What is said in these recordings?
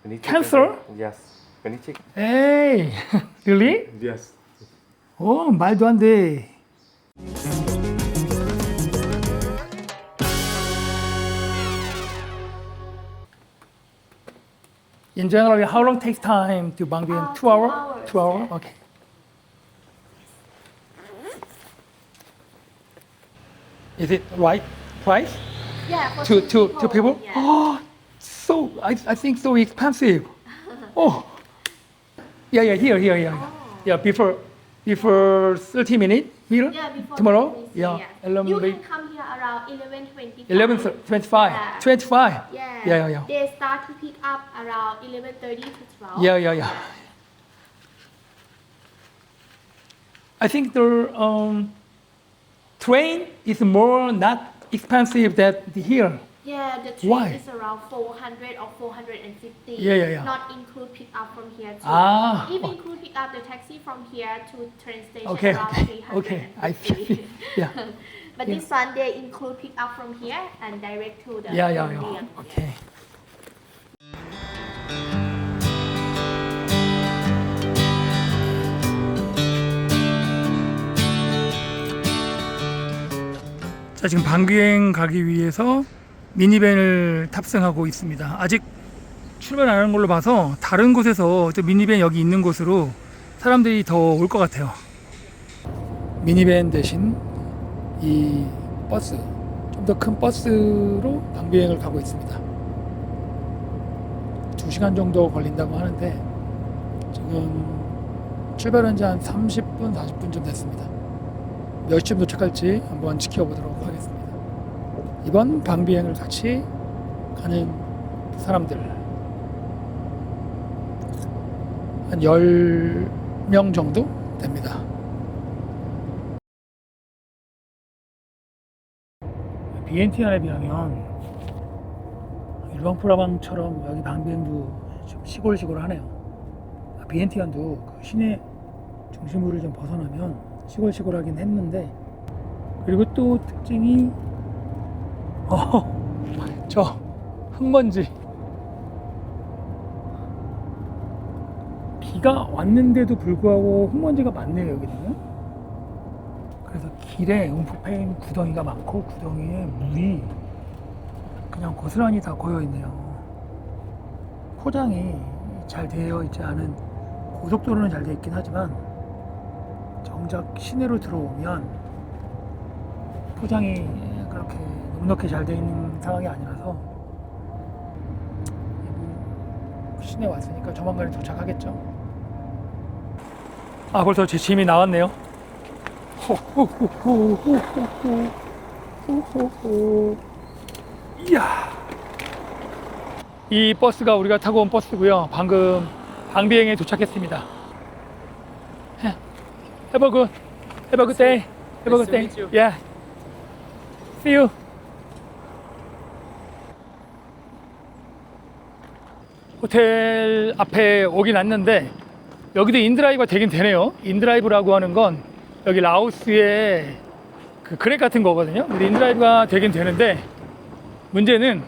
Can you check Cancer? again? Yes. Can you check? 에이, really? Yes. 말도 안 돼. In general, how long takes time to 방비행? 2 hours? 2 hours. 2 hours? Okay. Is it right price Yeah, for to people? Yeah. Oh, so I think so expensive. Oh, yeah, here. Yeah, before 30 minutes here. Yeah, before Tomorrow. this, Yeah, You 11 can come here around 11:25. 11:25. Yeah. 25. Yeah. Yeah. They start to pick up around 11:30 to 12. Yeah. I think the train is more not expensive than here. Yeah, the train Why? is around 400 or 450. Yeah. Not include pick up from here too. Ah. If include pick up the taxi from here to train station Okay, around okay, 350. okay. I see. Yeah. But this one they include pick up from here and direct to the Yeah. Museum. Okay. 자, 지금 방비행 가기 위해서 미니밴을 탑승하고 있습니다. 아직 출발 안 하는 걸로 봐서 다른 곳에서 또 미니밴 여기 있는 곳으로 사람들이 더 올 것 같아요. 미니밴 대신 이 버스, 좀 더 큰 버스로 방비행을 가고 있습니다. 2시간 정도 걸린다고 하는데 지금 출발한 지 한 30분, 40분쯤 됐습니다. 몇 시쯤 도착할지 한번 지켜보도록 하겠습니다. 이번 방비행을 같이 가는 사람들 한 10명 정도 됩니다. BNT안에 비하면 일반 프라방처럼 여기 방비행도 좀 시골시골하네요. BNT안도 그 시내 중심부를 좀 벗어나면 시골시골하긴 했는데, 그리고 또 특징이 저 흙먼지, 비가 왔는데도 불구하고 흙먼지가 많네요 여기는. 그래서 길에 움푹패인 구덩이가 많고 구덩이에 물이 그냥 고스란히 다 고여 있네요. 포장이 잘 되어 있지 않은, 고속도로는 잘 되어 있긴 하지만 정작 시내로 들어오면 포장이 그렇게 넉넉히 잘 되어 있는 상황이 아니라서 시내 왔으니까 조만간에 도착하겠죠. 아, 벌써 제 짐이 나왔네요. 이야, 이 버스가 우리가 타고 온 버스고요. 방금 방비행에 도착했습니다. Have a good day. Have a good day. Yeah. See you. 호텔 앞에 오긴 왔는데 여기도 인드라이브가 되긴 되네요. 인드라이브라고 하는 건 여기 라오스의 그 그랩 같은 거거든요. 근데 인드라이브가 되긴 되는데 문제는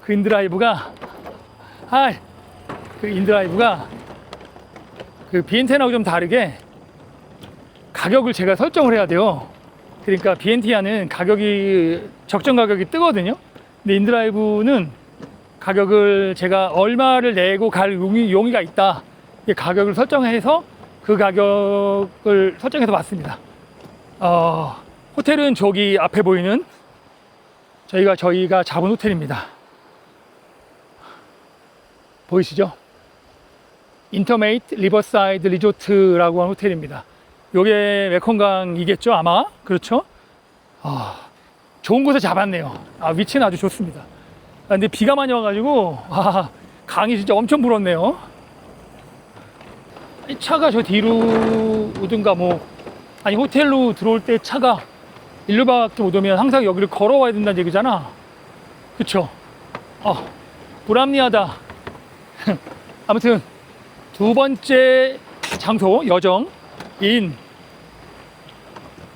그 인드라이브가 그 BNT하고 좀 다르게 가격을 제가 설정을 해야 돼요. 그러니까 BNT는 가격이 적정 가격이 뜨거든요. 근데 인드라이브는 가격을 제가 얼마를 내고 갈 용의가 있다, 이 가격을 설정해서 그 가격을 설정해서 봤습니다. 호텔은 저기 앞에 보이는 저희가 잡은 호텔입니다. 보이시죠? 인터메이트 리버사이드 리조트라고 하는 호텔입니다. 요게 메콩강이겠죠 아마. 그렇죠? 좋은 곳에 잡았네요. 위치는 아주 좋습니다. 근데 비가 많이 와가지고 강이 진짜 엄청 불었네요. 차가 저 뒤로 오든가 아니 호텔로 들어올 때 차가 일로밖에 못 오면 항상 여기를 걸어와야 된다는 얘기잖아. 그쵸? 불합리하다. 아무튼 두 번째 장소 여정인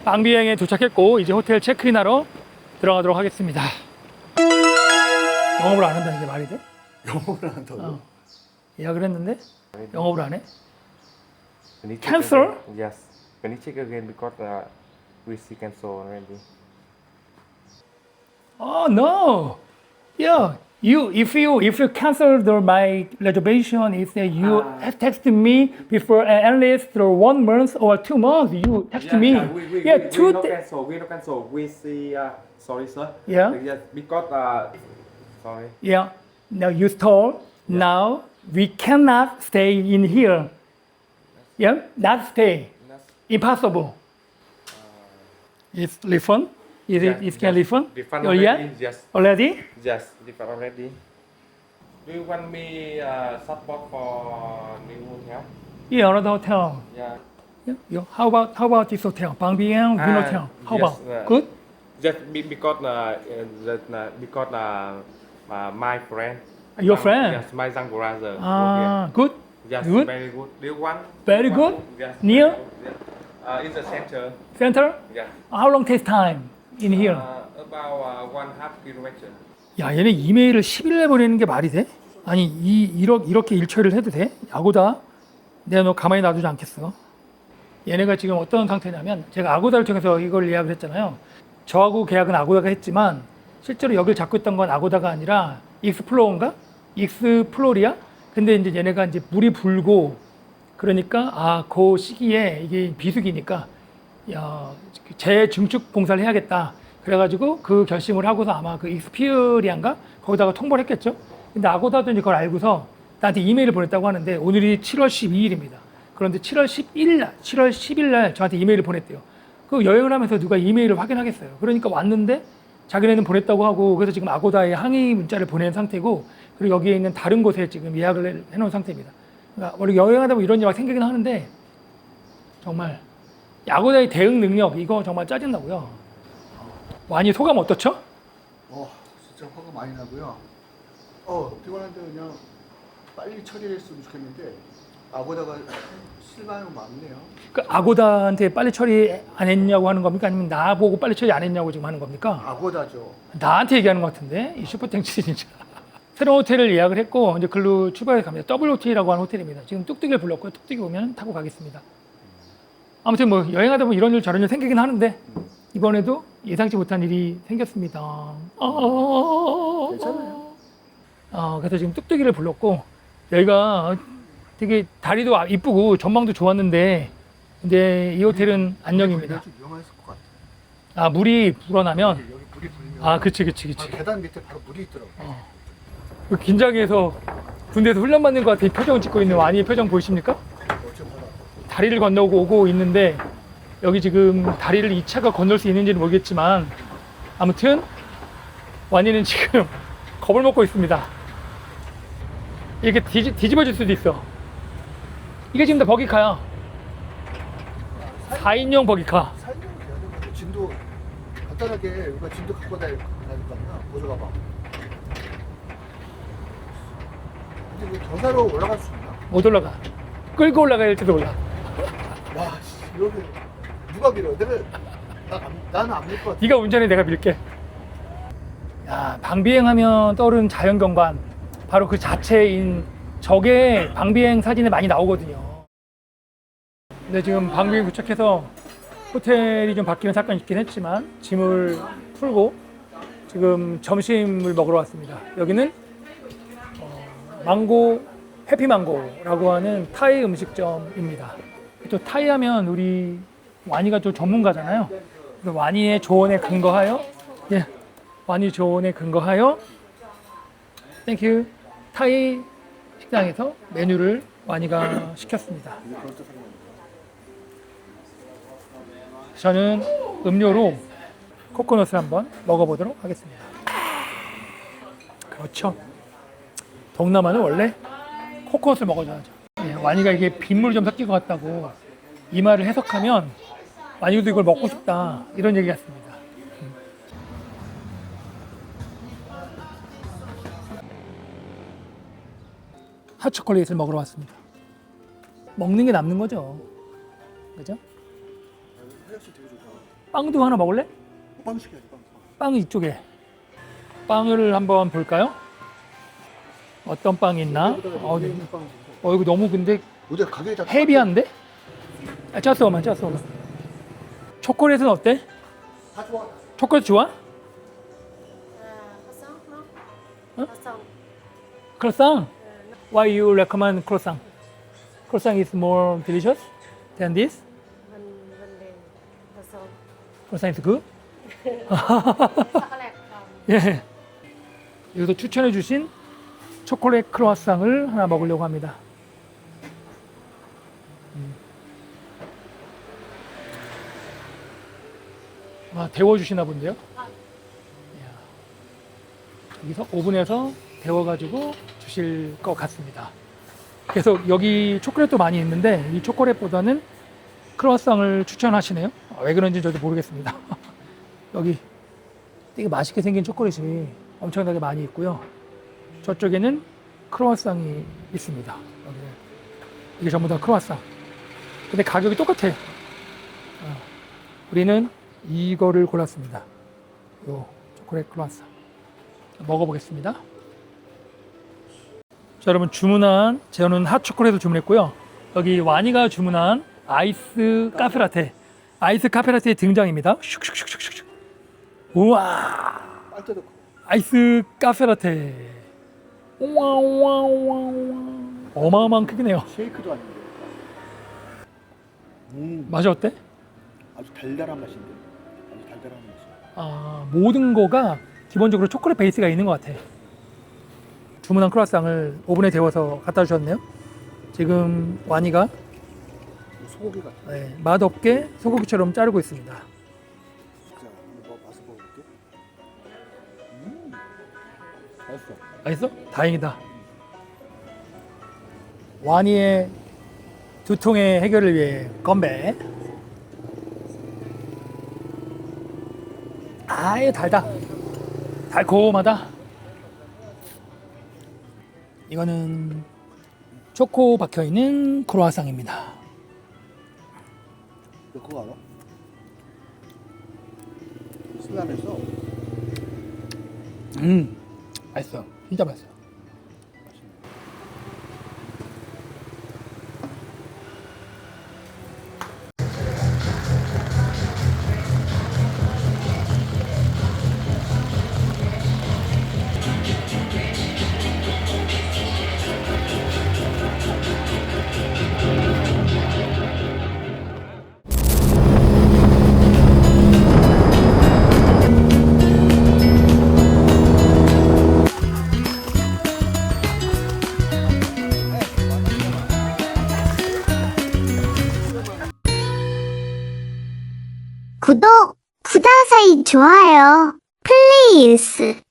방비행에 도착했고 이제 호텔 체크인하러 들어가도록 하겠습니다. 영업을 안 안 한다는 게 말이 돼? 영업을 안 한다고? 어. 예약을 했는데 영업을 안 해? Can you check Cancel? again? Yes. Can you check again because we see cancel already. Oh no. Yeah. If you cancel my reservation, if you text me before at least for 1 month or 2 months, you text me. Yeah, we no cancel. We no cancel. We see. Sorry, sir. Yeah. Yes, because sorry. Yeah. Now you told. Now we cannot stay in here. Yeah, not stay. Impossible. It's refund. Is it? It can refund? Refund Oh, already? yeah? Yes. Already? Yes. Refund already. Do you want me support for new hotel? Yeah, another hotel. Yeah. Yeah. How about this hotel? Bang Bieng Win Hotel. How yes, about? Good? Just because my friend. Your friend? Yes, my young brother. Ah, good. Yes, Good. very good. Do you want? Very good. Yes. Near? very good, yes. In the center. Center? Yeah. How long takes time in here? About 1/2 kilometer. 야, 얘네 이메일을 10일에 보내는 게 말이 돼? 아니, 이렇게 일처리를 해도 돼? 야구다. 내가 너 가만히 놔두지 않겠어. 얘네가 지금 어떤 상태냐면 제가 아고다를 통해서 이걸 예약을 했잖아요. 저하고 계약은 아고다가 했지만 실제로 여기를 잡고 있던 건 아고다가 아니라 익스플로어인가? 익스플로리아? 근데 이제 얘네가 이제 물이 불고 그러니까 그 시기에 이게 비수기니까 재증축 공사를 해야겠다. 그래가지고 그 결심을 하고서 아마 그 익스피리안가 거기다가 통보를 했겠죠. 근데 아고다도 이제 그걸 알고서 나한테 이메일을 보냈다고 하는데 오늘이 7월 12일입니다. 그런데 7월 10일 날 저한테 이메일을 보냈대요. 그 여행을 하면서 누가 이메일을 확인하겠어요. 그러니까 왔는데 자기네는 보냈다고 하고 그래서 지금 아고다에 항의 문자를 보낸 상태고 그리고 여기에 있는 다른 곳에 지금 예약을 해놓은 상태입니다. 그러니까 원래 여행하다 보면 이런 일이 막 생기긴 하는데 정말 아고다의 대응 능력 이거 정말 짜증나고요. 완이 소감 어떻죠? 진짜 화가 많이 나고요. 피곤한데 그냥 빨리 처리했으면 좋겠는데 아고다가 실망이 많네요. 그 아고다한테 빨리 처리 안 했냐고 하는 겁니까? 아니면 나보고 빨리 처리 안 했냐고 지금 하는 겁니까? 아고다죠. 나한테 얘기하는 것 같은데 이 슈퍼땡치 진짜. 새로운 호텔을 예약을 했고 이제 글로 출발해 갑니다. WOT라고 하는 호텔입니다. 지금 뚝뚝이를 불렀고요. 뚝뚝이 오면 타고 가겠습니다. 아무튼 뭐 여행하다 보면 이런 일 저런 일 생기긴 하는데 이번에도 예상치 못한 일이 생겼습니다. 괜찮아요. 그래서 지금 뚝뚝이를 불렀고 여기가 되게 다리도 이쁘고 전망도 좋았는데 근데 이 호텔은 안녕입니다. 좀 위험했을 것 같아. 물이 불어나면 여기 물이 불면 그치. 계단 밑에 바로 물이 있더라고. 그 긴장해서 군대에서 훈련받는 것 같은 표정을 찍고 있는 와니의 표정 보이십니까? 다리를 건너고 오고 있는데 여기 지금 다리를 이 차가 건널 수 있는지는 모르겠지만 아무튼 와니는 지금 겁을 먹고 있습니다. 이렇게 뒤집어질 수도 있어. 이게 지금 다 버기카야. 4인용 버기카. 살려면 돼야 돼. 진도 간단하게 우리가 진도 갖고 다닐 거 아니야. 보조 가방. 근데 이거 경사로 올라갈 수 있나? 못 올라가. 끌고 올라가야 될지도 몰라. 와, 여기 누가 밀어? 나는 안 밀 것 같아. 네가 운전해 내가 밀게. 야, 방비행하면 떠오르는 자연경관 바로 그 자체인 저게 방비행 사진에 많이 나오거든요. 근데 지금 방비행 도착해서 호텔이 좀 바뀌는 사건이 있긴 했지만 짐을 풀고 지금 점심을 먹으러 왔습니다. 여기는 망고 해피망고라고 하는 타이 음식점입니다. 또 타이 하면 우리 와니가 또 전문가잖아요. 그래서 와니의 조언에 근거하여 와니 조언에 근거하여 땡큐 타이 식당에서 메뉴를 와니가 시켰습니다. 저는 음료로 코코넛을 한번 먹어보도록 하겠습니다. 그렇죠. 동남아는 원래 코코넛을 먹어줘야죠. 와니가 이게 빗물 좀 섞인 것 같다고 이 말을 해석하면 와니도 이걸 먹고 싶다 이런 얘기 같습니다. 핫초콜릿을 먹으러 왔습니다. 먹는 게 남는 거죠. 그죠? 화장실 되게 좋다. 빵도 하나 먹을래? 빵 시켜야지, 빵. 빵 이쪽에. 빵을 한번 볼까요? 어떤 빵이 있나? 이거 너무 근데 어제 가격이 다 헤비한데? 아, 짜스오만. 초콜릿은 어때? 다 좋아. 초콜릿 좋아? croissant, no? Huh? Croissant. 크로상? Why you recommend croissant? Croissant is more delicious than this? Vấn đề croissant. Croissant is good? Chocolate. 예. 여기서 추천해 주신 초콜릿 크로와상을 하나 먹으려고 합니다. 데워주시나 본데요? 이야. 여기서 오븐에서 데워가지고 주실 것 같습니다. 그래서 여기 초콜릿도 많이 있는데 이 초콜릿보다는 크로와상을 추천하시네요. 왜 그런지 저도 모르겠습니다. 여기 되게 맛있게 생긴 초콜릿이 엄청나게 많이 있고요. 저쪽에는 크로와상이 있습니다. 여기. 이게 전부 다 크로와상. 근데 가격이 똑같아. 우리는 이거를 골랐습니다. 요 초콜릿 크로와상. 먹어보겠습니다. 자, 여러분 저는 핫초콜릿을 주문했고요. 여기 와니가 주문한 아이스 카페라테. 아이스 카페라테의 등장입니다. 슉슉슉슉슉. 우와. 빨대도 크고. 아이스 카페라테. 우와. 어마어마한 크기네요. 쉐이크도 아닌데. 맛이 어때? 아주 달달한 맛인데. 아주 달달한 맛이. 모든 거가 기본적으로 초콜릿 베이스가 있는 것 같아. 주문한 크로와상을 오븐에 데워서 갖다 주셨네요. 지금 와니가 소고기 같아. 맛없게 소고기처럼 자르고 있습니다. 진짜 한번 맛을 먹어볼게. 맛있어. 맛있어? 다행이다. 와니의 두통의 해결을 위해 건배. 아예 달다. 달콤하다. 이거는 초코 박혀있는 크로와상입니다. 너 그거 알아? 슬람에서 맛있어. 진짜 맛있어. 구독, 구다사이 좋아요, 플리즈.